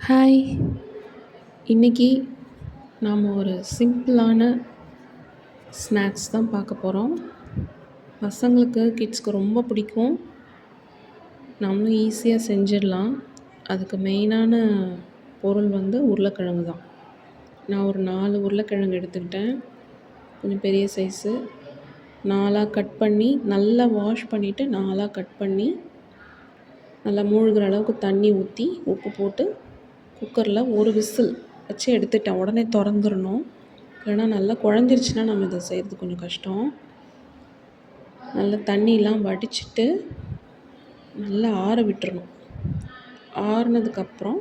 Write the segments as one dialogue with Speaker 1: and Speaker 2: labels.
Speaker 1: Hi! இன்னைக்கு நாம் ஒரு சிம்பிளான ஸ்நாக்ஸ் தான் பார்க்க போகிறோம். பசங்களுக்கு, கிட்ஸ்க்கு ரொம்ப பிடிக்கும். நம்மளும் ஈஸியாக செஞ்சிடலாம். அதுக்கு மெயினான பொருள் வந்து உருளைக்கிழங்கு தான். நான் ஒரு 4 உருளைக்கிழங்கு எடுத்துக்கிட்டேன். கொஞ்சம் பெரிய சைஸு. 4ஆ கட் பண்ணி, நல்லா வாஷ் பண்ணிவிட்டு 4ஆ கட் பண்ணி, நல்லா மூழ்கிற அளவுக்கு தண்ணி ஊற்றி, உப்பு போட்டு குக்கரில் ஒரு விசில் வச்சு எடுத்துட்டேன். உடனே திறந்துடணும். இல்லைனா நல்லா குழஞ்சிருச்சுன்னா நம்ம இதை செய்கிறது கொஞ்சம் கஷ்டம். நல்லா தண்ணியெலாம் வடிச்சிட்டு நல்லா ஆற விட்டுறணும். ஆறுனதுக்கப்புறம்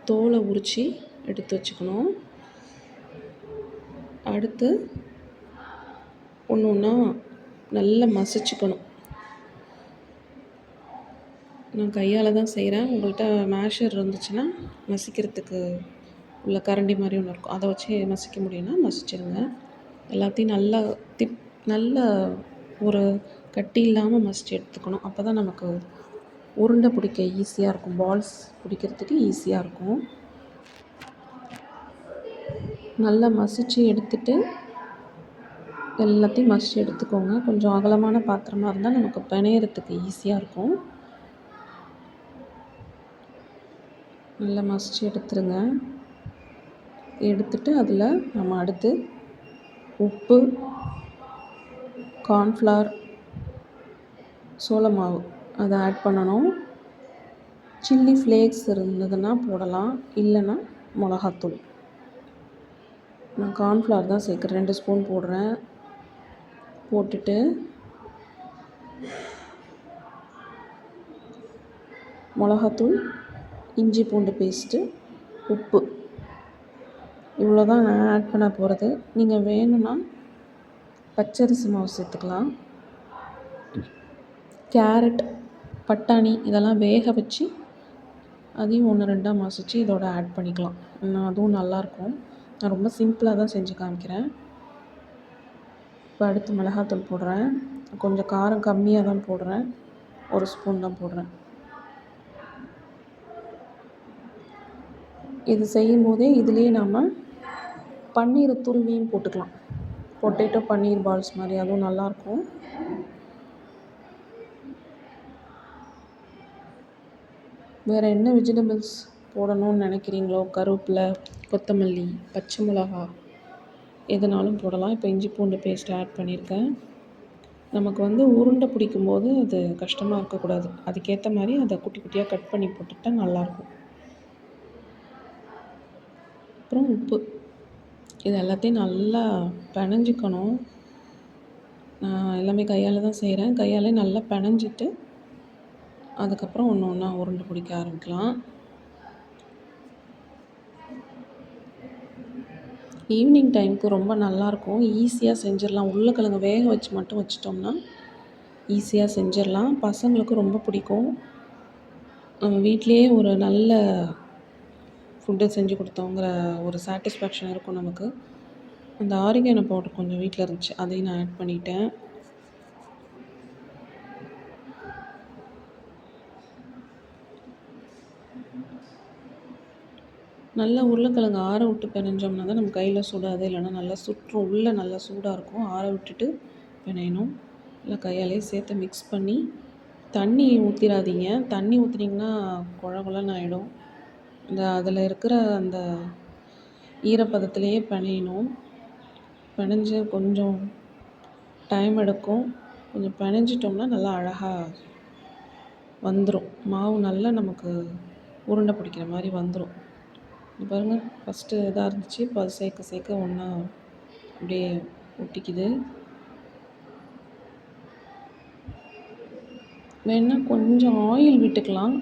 Speaker 1: தோலை உரித்து எடுத்து வச்சுக்கணும். அடுத்து ஒன்று ஒன்றா நல்லா மசிச்சுக்கணும். நான் கையால் தான் செய்கிறேன். உங்கள்கிட்ட மேஷர் இருந்துச்சுன்னா மசிக்கிறதுக்கு உள்ள கரண்டி மாதிரி ஒன்று இருக்கும், அதை வச்சு மசிக்க முடியும்னா மசிச்சிடுங்க. எல்லாத்தையும் நல்லா ஒரு கட்டி இல்லாமல் மசித்து எடுத்துக்கணும். அப்போ தான் நமக்கு உருண்டை பிடிக்க ஈஸியாக இருக்கும், பால்ஸ் பிடிக்கிறதுக்கு ஈஸியாக இருக்கும். நல்லா மசித்து எடுத்துட்டு எல்லாத்தையும் மசித்து எடுத்துக்கோங்க. கொஞ்சம் அகலமான பாத்திரமாக இருந்தால் நமக்கு பிணையறதுக்கு ஈஸியாக இருக்கும். நல்லா மசித்து எடுத்துருங்க. எடுத்துட்டு அதில் நம்ம அடுத்து உப்பு, கார்ன்ஃப்ளவர், சோள மாவு அதை ஆட் பண்ணணும். சில்லி ஃப்ளேக்ஸ் இருந்ததுன்னா போடலாம், இல்லைன்னா மிளகாத்தூள். நான் கார்ன்ஃப்ளவர் தான் சேர்க்குறேன், 2 ஸ்பூன் போடுறேன். போட்டுட்டு மிளகாத்தூள், இஞ்சி பூண்டு பேஸ்ட்டு, உப்பு, இவ்வளோ தான் நான் ஆட் பண்ண போகிறது. நீங்கள் வேணும்னா பச்சரிசி மாவு சேர்த்துக்கலாம். கேரட், பட்டாணி இதெல்லாம் வேக வச்சு அதையும் 1, 2ஆக மசித்து இதோட ஆட் பண்ணிக்கலாம். அதுவும் நல்லாயிருக்கும். நான் ரொம்ப சிம்பிளாக தான் செஞ்சு காமிக்கிறேன். இப்போ அடுத்து மிளகாத்தூள் போடுறேன். கொஞ்சம் காரம் கம்மியாக தான் போடுறேன், 1 ஸ்பூன் தான் போடுறேன். இது செய்யும் போதே இதுலேயே நம்ம பன்னீரை துருவியும் போட்டுக்கலாம். பொட்டேட்டோ பன்னீர் பால்ஸ் மாதிரி, அதுவும் நல்லாயிருக்கும். வேறு என்ன வெஜிடபிள்ஸ் போடணும்னு நினைக்கிறீங்களோ, கருவேப்பிலை, கொத்தமல்லி, பச்சை மிளகா எதுனாலும் போடலாம். இப்போ இஞ்சி பூண்டு பேஸ்ட் ஆட் பண்ணியிருக்கேன். நமக்கு வந்து உருண்டை பிடிக்கும்போது அது கஷ்டமாக இருக்கக்கூடாது, அதுக்கேற்ற மாதிரி அதை குட்டி குட்டியாக கட் பண்ணி போட்டுக்கிட்டா நல்லாயிருக்கும். அப்புறம் உப்பு, இது எல்லாத்தையும் நல்லா பிணைஞ்சிக்கணும். நான் எல்லாமே கையால் தான் செய்கிறேன். கையாலே நல்லா பிணைஞ்சிட்டு அதுக்கப்புறம் ஒன்று ஒன்றா உருண்டை பிடிக்க ஆரம்பிக்கலாம். ஈவினிங் டைமுக்கு ரொம்ப நல்லாயிருக்கும், ஈஸியாக செஞ்சிடலாம். உருளைக்கிழங்கு வேக வச்சு மட்டும் வச்சிட்டோம்னா ஈஸியாக செஞ்சிடலாம். பசங்களுக்கும் ரொம்ப பிடிக்கும். நம்ம வீட்டிலையே ஒரு நல்ல ஃபுட்டு செஞ்சு கொடுத்தோங்கிற ஒரு சாட்டிஸ்ஃபேக்ஷன் இருக்கும் நமக்கு. அந்த ஆரிகானோ பவுடர் கொஞ்சம் வீட்டில் இருந்துச்சு, அதையும் நான் ஆட் பண்ணிட்டேன். நல்லா உருளைக்கிழங்கு ஆற விட்டு பிணைஞ்சோம்னா தான் நம்ம கையில் சுடாது, இல்லைன்னா நல்லா சுற்றும். உள்ளே நல்லா சூடாக இருக்கும். ஆற விட்டுட்டு பிணையணும். இல்லை கையாலே சேர்த்து மிக்ஸ் பண்ணி, தண்ணி ஊற்றிடாதீங்க. தண்ணி ஊற்றினீங்கன்னா குழ குழன்னு ஆகிடும். அதில் இருக்கிற அந்த ஈரப்பதத்திலேயே பிணையணும். பிணைஞ்சு கொஞ்சம் டைம் எடுக்கும். கொஞ்சம் பிணைஞ்சிட்டோம்னா நல்லா அழகாக வந்துடும். மாவு நல்லா நமக்கு உருண்டை பிடிக்கிற மாதிரி வந்துடும். பாருங்கள், ஃபஸ்ட்டு இதாக இருந்துச்சு, இப்போ அது சேர்க்க சேர்க்க ஒன்றா அப்படியே ஒட்டிக்குது. வேணால் கொஞ்சம் ஆயில் விட்டுக்கலாம்.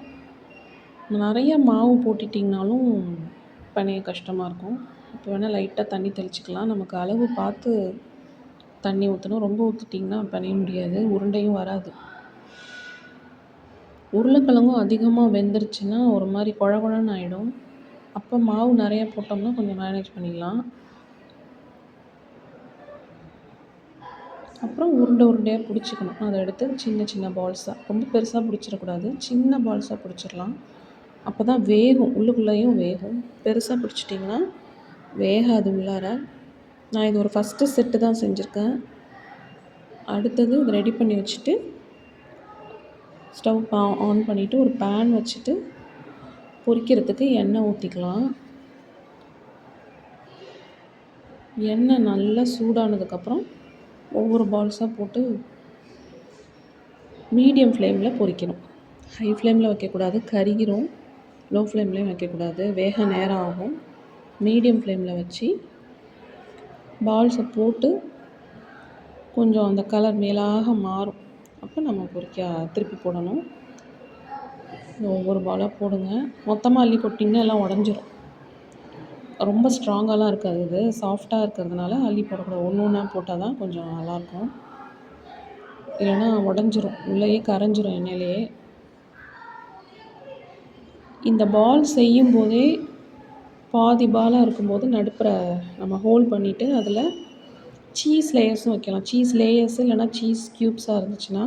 Speaker 1: நிறைய மாவு போட்டுட்டிங்கனாலும் பிணைய கஷ்டமாக இருக்கும். இப்போ வேணால் லைட்டாக தண்ணி தெளிச்சிக்கலாம். நமக்கு அளவு பார்த்து தண்ணி ஊற்றணும். ரொம்ப ஊற்றிட்டிங்கன்னா பிணைய முடியாது, உருண்டையும் வராது. உருளைக்கிழங்கும் அதிகமாக வெந்துருச்சுன்னா ஒரு மாதிரி குழ குழன்னு ஆகிடும். அப்போ மாவு நிறைய போட்டோம்னா கொஞ்சம் மேனேஜ் பண்ணிடலாம். அப்புறம் உருண்டையாக பிடிச்சிக்கணும். அதை எடுத்து சின்ன சின்ன பால்ஸாக, ரொம்ப பெருசாக பிடிச்சிடக்கூடாது, சின்ன பால்ஸாக பிடிச்சிடலாம். அப்போ தான் வேகும், உள்ளுக்குள்ளேயும் வேகும். பெருசாக பிடிச்சிட்டிங்கன்னா வேகாது உள்ளார. நான் இது ஒரு ஃபஸ்ட்டு செட்டு தான் செஞ்சுருக்கேன். அடுத்தது இதை ரெடி பண்ணி வச்சுட்டு ஸ்டவ் ஆன் பண்ணிவிட்டு ஒரு பேன் வச்சுட்டு பொரிக்கிறதுக்கு எண்ணெய் ஊற்றிக்கலாம். எண்ணெய் நல்லா சூடானதுக்கப்புறம் ஒவ்வொரு பால்ஸாக போட்டு மீடியம் ஃப்ளேமில் பொரிக்கணும். ஹை ஃப்ளேமில் வைக்கக்கூடாது, கருகிரும். லோ ஃப்ளேம்லேயும் வைக்கக்கூடாது, வேக நேரம் ஆகும். மீடியம் ஃப்ளேமில் வச்சு பால்ஸை போட்டு கொஞ்சம் அந்த கலர் மேலாக மாறும். அப்போ நம்ம திருப்பி போடணும். ஒவ்வொரு பாலாக போடுங்க. மொத்தமாக அள்ளி போட்டிங்கன்னா எல்லாம் உடஞ்சிரும். ரொம்ப ஸ்ட்ராங்காலாம் இருக்காது, இது சாஃப்டாக இருக்கிறதுனால அள்ளி போடக்கூடாது. ஒன்று ஒன்றா போட்டால் தான் கொஞ்சம் நல்லாயிருக்கும். இல்லைன்னா உடஞ்சிரும், உள்ளேயே கரைஞ்சிரும் எண்ணெயிலேயே. இந்த பால் செய்யும்போதே பாதி பாலாக இருக்கும்போது நடுப்புற நம்ம ஹோல் பண்ணிவிட்டு அதில் சீஸ் லேயர்ஸும் வைக்கலாம். சீஸ் லேயர்ஸு இல்லைனா சீஸ் க்யூப்ஸாக இருந்துச்சுன்னா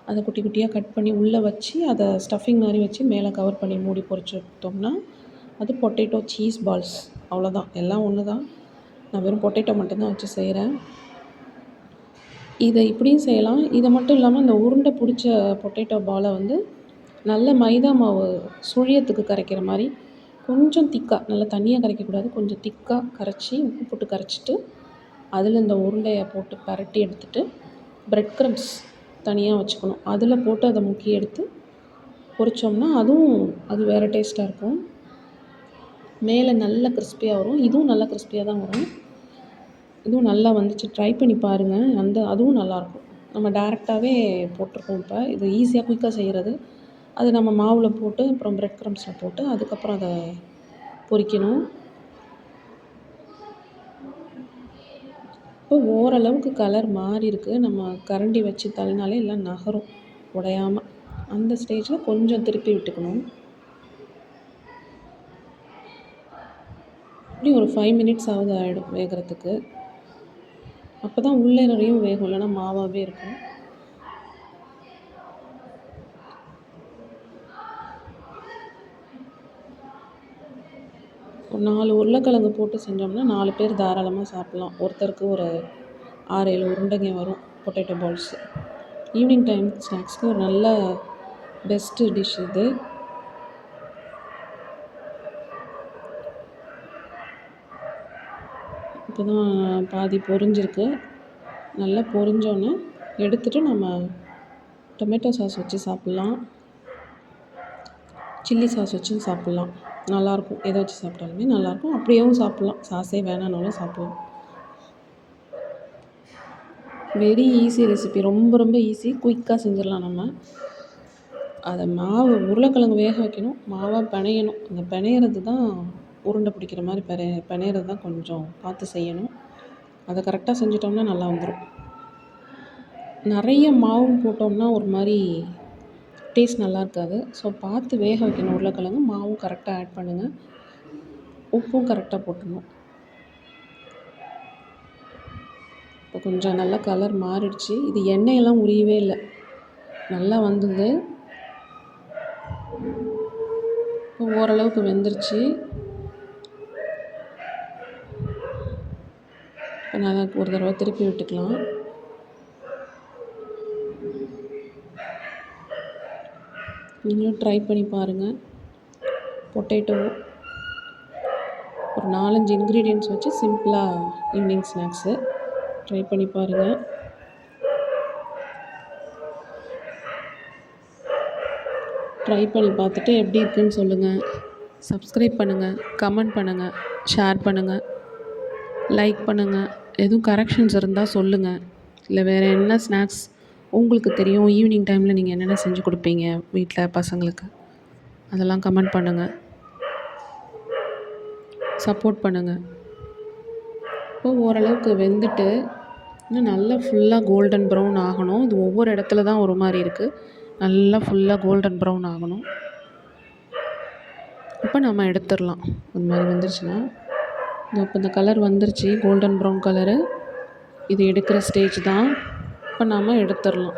Speaker 1: அதை குட்டி குட்டியாக கட் பண்ணி உள்ளே வச்சு அதை ஸ்டஃபிங் மாதிரி வச்சு மேலே கவர் பண்ணி மூடி பொரிச்சு எடுத்தோம்னா அது பொட்டேட்டோ சீஸ் பால்ஸ். அவ்வளோதான், எல்லாம் ஒன்று தான். நான் வெறும் பொட்டேட்டோ மட்டும்தான் வச்சு செய்கிறேன். இதை இப்படியும் செய்யலாம். இதை மட்டும் இல்லாமல் இந்த உருண்டை பிடிச்ச பொட்டேட்டோ பாலை வந்து நல்ல மைதா மாவு சுழியத்துக்கு கரைக்கிற மாதிரி கொஞ்சம் திக்காக, நல்லா தண்ணியாக கரைக்கக்கூடாது, கொஞ்சம் திக்காக கரைச்சி உப்பு போட்டு கரைச்சிட்டு அதில் இந்த உருண்டையை போட்டு பரட்டி எடுத்துகிட்டு ப்ரெட் க்ரம்ஸ் தனியாக வச்சுக்கணும். அதில் போட்டு அதை முக்கி எடுத்து பொரித்தோம்னா அது வேறு டேஸ்ட்டாக இருக்கும். மேலே நல்ல கிறிஸ்பியாக வரும். இதுவும் நல்லா கிறிஸ்பியாக தான் வரும். இதுவும் நல்லா வந்துச்சு, ட்ரை பண்ணி பாருங்கள். அதுவும் நல்லாயிருக்கும். நம்ம டேரெக்டாகவே போட்டிருக்கோம். இப்போ இது ஈஸியாக குயிக்காக செய்கிறது. அது நம்ம மாவில் போட்டு அப்புறம் ப்ரெட் க்ரம்ஸில் போட்டு அதுக்கப்புறம் அதை பொரிக்கணும். இப்போ ஓரளவுக்கு கலர் மாறி இருக்குது. நம்ம கரண்டி வச்சு தள்ளினாலே எல்லாம் நகரும் உடையாமல். அந்த ஸ்டேஜில் கொஞ்சம் திருப்பி விட்டுக்கணும். இப்படி ஒரு 5 மினிட்ஸ் ஆகிடும் வேகிறதுக்கு. அப்போ தான் உள்ளே நிறையும் வேகும், இல்லைன்னா மாவாகவே இருக்கும். ஒரு 4 உருளைக்கிழங்கு போட்டு செஞ்சோம்னா 4 பேர் தாராளமாக சாப்பிட்லாம். ஒருத்தருக்கு ஒரு 6-7 உருண்டைங்க வரும் பொட்டேட்டோ பால்ஸு. ஈவினிங் டைம் ஸ்நாக்ஸ்க்கு ஒரு நல்ல பெஸ்ட்டு டிஷ் இது. இப்போ தான் பாதி பொரிஞ்சிருக்கு. நல்லா பொரிஞ்சோன்னே எடுத்துகிட்டு நம்ம டொமேட்டோ சாஸ் வச்சு சாப்பிட்லாம், சில்லி சாஸ் வச்சு சாப்பிட்லாம். நல்லாயிருக்கும். எதை வச்சு சாப்பிட்டாலுமே நல்லாயிருக்கும். அப்படியேவும் சாப்பிட்லாம், சாஸே வேணான்னாலும் சாப்பிட்லாம். வெரி ஈஸி ரெசிபி, ரொம்ப ரொம்ப ஈஸி, குயிக்காக செஞ்சிடலாம். நம்ம அதை மாவு உருளைக்கிழங்கு வேக வைக்கணும், மாவாக பிணையணும். அந்த பிணையிறது தான் உருண்டை பிடிக்கிற மாதிரி பிணையிறது தான் கொஞ்சம் பார்த்து செய்யணும். அதை கரெக்டாக செஞ்சிட்டோம்னா நல்லா வந்துடும். நிறைய மாவும் போட்டோம்னா ஒரு மாதிரி டேஸ்ட் நல்லா இருக்காது. ஸோ பார்த்து வேக வைக்கணும் உருளைக்கிழங்கு. மாவும் கரெக்டாக ஆட் பண்ணுங்கள், உப்பும் கரெக்டாக போட்டுடணும். இப்போ கொஞ்சம் நல்லா கலர் மாறிடுச்சு. இது எண்ணெயெல்லாம் உரியவே இல்லை, நல்லா வந்தது. இப்போ ஓரளவுக்கு வெந்துருச்சு. இப்போ நல்லா ஒரு தடவை திருப்பி விட்டுக்கலாம். நீங்களும் ட்ரை பண்ணி பாருங்கள். பொட்டேட்டோ ஒரு 4-5 இன்க்ரீடியன்ட்ஸ் வச்சு சிம்பிளாக ஈவினிங் ஸ்நாக்ஸு ட்ரை பண்ணி பாருங்கள். ட்ரை பண்ணி பார்த்துட்டு எப்படி இருக்குதுன்னு சொல்லுங்கள். சப்ஸ்கிரைப் பண்ணுங்கள், கமெண்ட் பண்ணுங்கள், ஷேர் பண்ணுங்கள், லைக் பண்ணுங்கள். எதுவும் கரெக்ஷன்ஸ் இருந்தால் சொல்லுங்கள். இல்லை வேறு என்ன ஸ்நாக்ஸ் உங்களுக்கு தெரியும், ஈவினிங் டைமில் நீங்கள் என்னென்ன செஞ்சு கொடுப்பீங்க வீட்டில் பசங்களுக்கு, அதெல்லாம் கமெண்ட் பண்ணுங்கள், சப்போர்ட் பண்ணுங்கள். இப்போ ஓரளவுக்கு வெந்துட்டு இன்னும் நல்லா ஃபுல்லாக கோல்டன் ப்ரௌன் ஆகணும். இது ஒவ்வொரு இடத்துல தான் ஒரு மாதிரி இருக்குது. நல்லா ஃபுல்லாக கோல்டன் ப்ரௌன் ஆகணும். இப்போ நம்ம எடுத்துடலாம். இந்த மாதிரி வந்துருச்சுன்னா இப்போ இந்த கலர் வந்துருச்சு, கோல்டன் ப்ரௌன் கலரு. இது எடுக்கிற ஸ்டேஜ் தான். இப்போ நாம் எடுத்துடலாம்.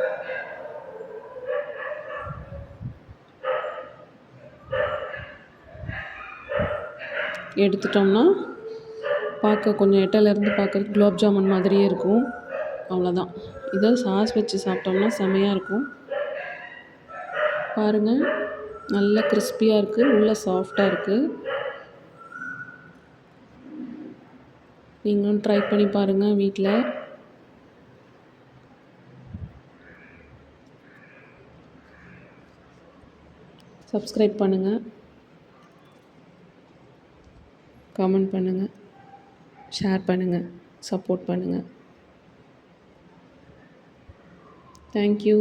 Speaker 1: எடுத்துட்டோம்னா பார்க்க கொஞ்சம் எட்டலேருந்து பார்க்கறதுக்கு குலோப் ஜாமுன் மாதிரியே இருக்கும். அவ்வளோதான். இதை சாஸ் வச்சு சாப்பிட்டோம்னா செம்மையாக இருக்கும். பாருங்கள், நல்ல கிறிஸ்பியாக இருக்குது, உள்ளே சாஃப்டாக இருக்குது. நீங்களும் ட்ரை பண்ணி பாருங்கள் வீட்டில். சப்ஸ்கிரைப் பண்ணுங்கள், கமெண்ட் பண்ணுங்கள், ஷேர் பண்ணுங்கள், சப்போர்ட் பண்ணுங்கள். தேங்க்யூ.